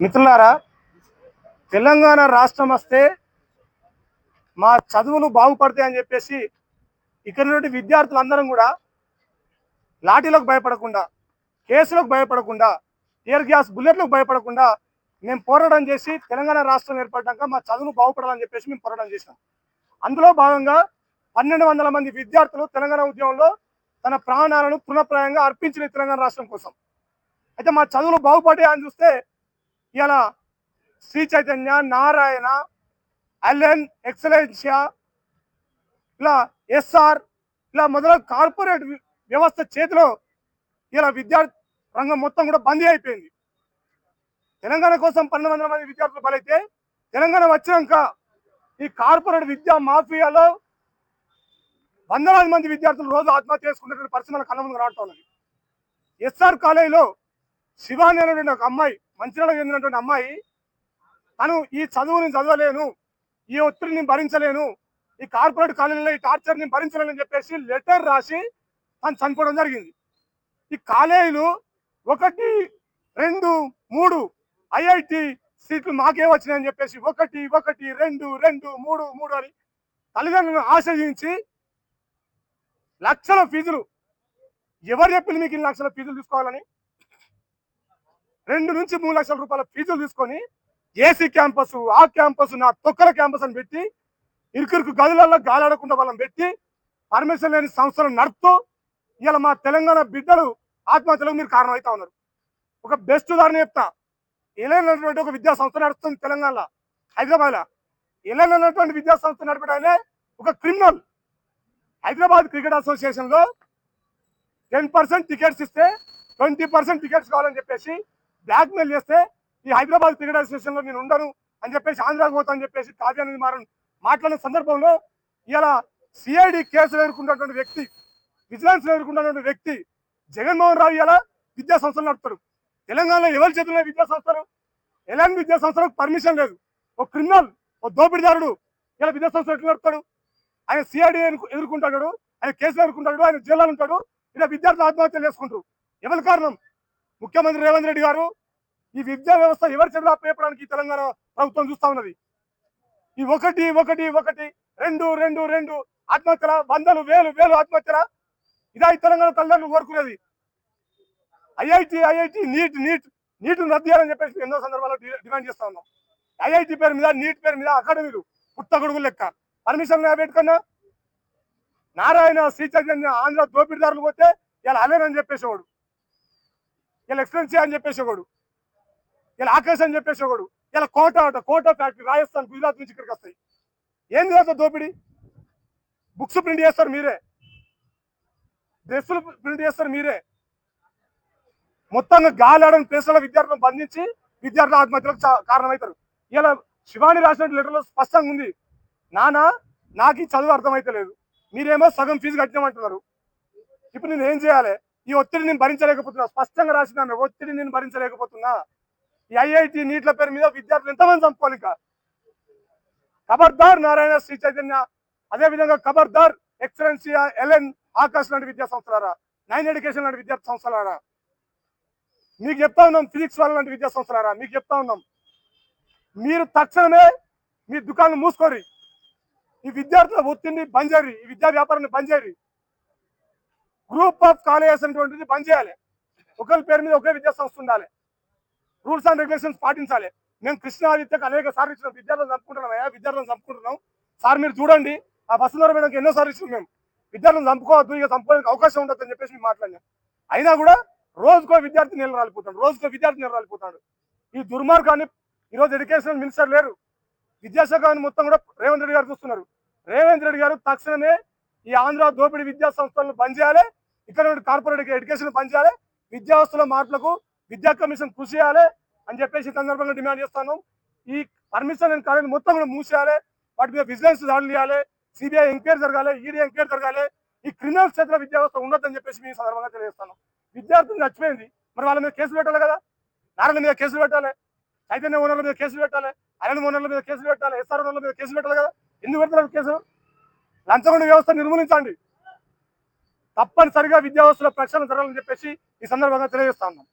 మిత్రులారా, తెలంగాణ రాష్ట్రం వస్తే మా చదువులు బాగుపడతాయని చెప్పేసి ఇక్కడ నుండి విద్యార్థులందరం కూడా లాఠీలకు భయపడకుండా, కేసులకు భయపడకుండా, టియర్ గ్యాస్ బుల్లెట్లకు భయపడకుండా మేము పోరాటం చేసి తెలంగాణ రాష్ట్రం ఏర్పడ్డాక మా చదువులు బాగుపడాలని చెప్పేసి మేము పోరాటం చేసాం. అందులో భాగంగా 1200 మంది విద్యార్థులు తెలంగాణ ఉద్యమంలో తన ప్రాణాలను తృణప్రాయంగా అర్పించిన తెలంగాణ రాష్ట్రం కోసం. అయితే మా చదువులు బాగుపడ్డాయని చూస్తే ఇలా శ్రీ చైతన్య, నారాయణ, అలెన్, ఎక్సలెన్షియా, ఇలా ఎస్ఆర్, ఇలా మొదలగు కార్పొరేట్ వ్యవస్థ చేతిలో ఇలా విద్యార్థి రంగం మొత్తం కూడా బందీ అయిపోయింది. తెలంగాణ కోసం 1200 మంది విద్యార్థులు బలైతే తెలంగాణ వచ్చినాక ఈ కార్పొరేట్ విద్యా మాఫియాలో వందలాది మంది విద్యార్థులు రోజు ఆత్మహత్య చేసుకునేటువంటి పరిస్థితి మన కళ్ళ ముందు రావటం ఉన్నది. ఎస్ఆర్ కాలేజీలో శివాని అనేటువంటి ఒక అమ్మాయి, మంచిర్యాలకు చెందినటువంటి అమ్మాయి, తను ఈ చదువుని చదవలేను, ఈ ఒత్తిడిని భరించలేను, ఈ కార్పొరేట్ కాలేజీలో ఈ టార్చర్ని భరించలేని చెప్పేసి లెటర్ రాసి తను చనిపోవడం జరిగింది. ఈ కాలేజీలు 1, 2, 3 ఐఐటి సీట్లు మాకే వచ్చినాయని చెప్పేసి 1, 1, 2, 2, 3, 3 అని తల్లిదండ్రులను ఆశ్రయించి లక్షల ఫీజులు, ఎవరు చెప్పింది మీకు 2 లక్షల ఫీజులు తీసుకోవాలని? 2 నుంచి 3 లక్షల రూపాయల ఫీజులు తీసుకొని ఏసీ క్యాంపస్, ఆ క్యాంపస్, నా తొక్కల క్యాంపస్ అని పెట్టి ఇరుకు గదులలో గాలాడకుండా వాళ్ళని పెట్టి పర్మిషన్ లేని సంస్థలు నడుపుతూ ఇలా మా తెలంగాణ బిడ్డలు ఆత్మహత్యలకు మీరు కారణం అవుతా ఉన్నారు. ఒక బెస్ట్ ఉదాహరణ చెప్తా. ఎలెన్ అనేటువంటి ఒక విద్యా సంస్థ నడుస్తుంది తెలంగాణలో, హైదరాబాద్లో. ఎలెన్ అనేటువంటి విద్యా సంస్థ నడిపడానే ఒక క్రిమినల్. హైదరాబాద్ క్రికెట్ అసోసియేషన్లో 10% టికెట్స్ ఇస్తే 20% టికెట్స్ కావాలని చెప్పేసి బ్లాక్మెయిల్ చేస్తే ఈ హైదరాబాద్ క్రికెట్ అసోసియేషన్లో నేను ఉండను అని చెప్పేసి ఆంధ్రాకు పోతా అని చెప్పేసి కావ్యానంద్ మారన్ మాట్లాడిన సందర్భంలో ఇలా సిఐడి కేసులు ఎదుర్కొన్నటువంటి వ్యక్తి, విజిలెన్స్ ఎదుర్కొన్నటువంటి వ్యక్తి జగన్మోహన్ రావు ఇలా విద్యా సంస్థలు నడుపుతాడు. తెలంగాణలో ఎవరి చేతుల్లో విద్యా సంస్థలు? ఎలాంటి విద్యా సంస్థలకు పర్మిషన్ లేదు. ఒక క్రిమినల్, ఒక దోపిడీదారుడు ఇలా విద్యా సంస్థలు ఎట్లా నడుపుతాడు? ఆయన సిఐడి ఎదుర్కొంటాడు, ఆయన కేసులు ఎదుర్కొంటాడు, ఆయన జైల్లో ఉంటాడు. ఇలా విద్యార్థులు ఆత్మహత్యలు చేసుకుంటారు. ఎవరి కారణం? ముఖ్యమంత్రి రేవంత్ రెడ్డి గారు ఈ విద్యా వ్యవస్థ ఎవరి చేతులు అప్పయపడానికి తెలంగాణ ప్రభుత్వం చూస్తా ఉన్నది. ఈ 1, 1, 1, 2, 2, 2 ఆత్మహత్యల, వందలు, వేలు ఆత్మహత్యల. ఇదా ఈ తెలంగాణ తల్లిదండ్రులు కోరుకునేది? ఐఐటి నీట్ రద్దు చేయాలని చెప్పేసి ఎన్నో సందర్భాల్లో డిమాండ్ చేస్తా ఉన్నాం. ఐఐటి పేరు మీద, నీట్ పేరు మీద అకాడమీలు పుట్టగొడుగులు లెక్క పర్మిషన్ పెట్టుకున్నా. నారాయణ, శ్రీ చైతన్య ఆంధ్ర దోపిడీదారులు పోతే ఇలా అలేన్ అని చెప్పేసేవాడు, ఇలా ఎక్స్పెన్సివ్ అని చెప్పేసేవాడు, ఇలా ఆకాశ్ అని చెప్పేసేవాడు. ఇలా కోటా ఫ్యాక్టరీ రాజస్థాన్, గుజరాత్ నుంచి ఇక్కడికి వస్తాయి. ఏంది కదా దోపిడీ? బుక్స్ ప్రింట్ చేస్తారు మీరే, డ్రెస్సులు ప్రింట్ చేస్తారు మీరే. మొత్తంగా గాలాడని ప్లేస్లలో విద్యార్థులను బంధించి విద్యార్థుల ఆత్మహత్యలకు కారణమవుతారు. ఇలా శివాని రాసిన లెటర్లో స్పష్టంగా ఉంది, నానా నాకు ఈ చదువు అర్థమైతే లేదు, మీరేమో సగం ఫీజు కట్టినామంటున్నారు, ఇప్పుడు నేను ఏం చేయాలి? ఈ ఒత్తిడి నేను భరించలేకపోతున్నా. స్పష్టంగా రాసిన ఒత్తిడి నేను భరించలేకపోతున్నా. ఈ ఐఐటి నీట్ల పేరు మీద విద్యార్థులు ఎంతమంది చంపుకోవాలి? ఇంకా ఖబర్దార్ నారాయణ, శ్రీ చైతన్య, అదేవిధంగా ఖబర్దార్ ఎక్సలెన్సియా, ఎలెన్, ఆకాశ్ లాంటి విద్యా సంస్థలారా, 9 ఎడ్యుకేషన్ లాంటి విద్యార్థి సంస్థలారా, మీకు చెప్తా ఉన్నాం. ఫిజిక్స్ వాళ్ళ లాంటి విద్యా సంస్థలారా, మీకు చెప్తా ఉన్నాం, మీరు తక్షణమే మీ దుకాణం మూసుకోరి. ఈ విద్యార్థుల ఒత్తిడిని బంద్ చేయరు, ఈ విద్యా వ్యాపారాన్ని బంద్ చేయరు. గ్రూప్ ఆఫ్ కాలేజెస్ అనేటువంటిది బంద్ చేయాలి. ఒకరి పేరు మీద ఒకే విద్యా సంస్థ ఉండాలి. రూల్స్ అండ్ రెగ్యులేషన్స్ పాటించాలి. మేము కృష్ణాదిత్యకు అనేక సార్లు ఇచ్చినాం, విద్యార్థులను చంపుకుంటున్నాం సార్, మీరు చూడండి. ఆ వసుంధర మేడంకి ఎన్నో సార్లు ఇచ్చినాం. మేము విద్యార్థులను చంపుకోవద్దు, ఇక చంపుకోవడానికి అవకాశం ఉండదు అని చెప్పేసి మేము మాట్లాడినాం. అయినా కూడా రోజుకో విద్యార్థి నీళ్ళు రాలిపోతాడు. ఈ దుర్మార్గాన్ని ఈరోజు ఎడ్యుకేషన్ మినిస్టర్ లేరు, విద్యాశాఖ మొత్తం కూడా రేవంత్ రెడ్డి గారు చూస్తున్నారు. రేవంత్ రెడ్డి గారు తక్షణమే ఈ ఆంధ్ర దోపిడీ విద్యా సంస్థలను బంద్ చేయాలి, ఇక్కడ కార్పొరేట్ ఎడ్యుకేషన్ బంద్ చేయాలి, విద్యా వ్యవస్థల మార్పులకు విద్యా కమిషన్ కృషి చేయాలి అని చెప్పేసి సందర్భంగా డిమాండ్ చేస్తాను. ఈ పర్మిషన్ అండ్ కాలేజ్ మొత్తం కూడా మూసేయాలి, వాటి మీద విజిలెన్స్ దాడులు చేయాలి, సిబిఐ ఎంక్వైరీ జరగాలి, ఈడీ ఎంక్వైరీ జరగాలి. ఈ క్రిమినల్ చేతుల విద్యా వ్యవస్థ ఉండొద్దని చెప్పేసి మీ సందర్భంగా తెలియజేస్తాను. విద్యార్థులు చచ్చిపోయింది, మరి వాళ్ళ మీద కేసులు పెట్టాలి కదా. నారాయణ మీద కేసులు పెట్టాలి, చైతన్య ఓనర్ల మీద కేసులు పెట్టాలి, అరణ్ ఓనర్ల మీద కేసులు పెట్టాలి, ఎస్ఆర్ ఓనర్ల మీద కేసులు పెట్టాలి కదా. ఎందుకు పెడతారు కేసులు? లంచగొండ వ్యవస్థ నిర్మూలించండి. తప్పనిసరిగా విద్యా వ్యవస్థలో ప్రక్షాళన జరగాలని చెప్పేసి ఈ సందర్భంగా తెలియజేస్తా ఉన్నాం.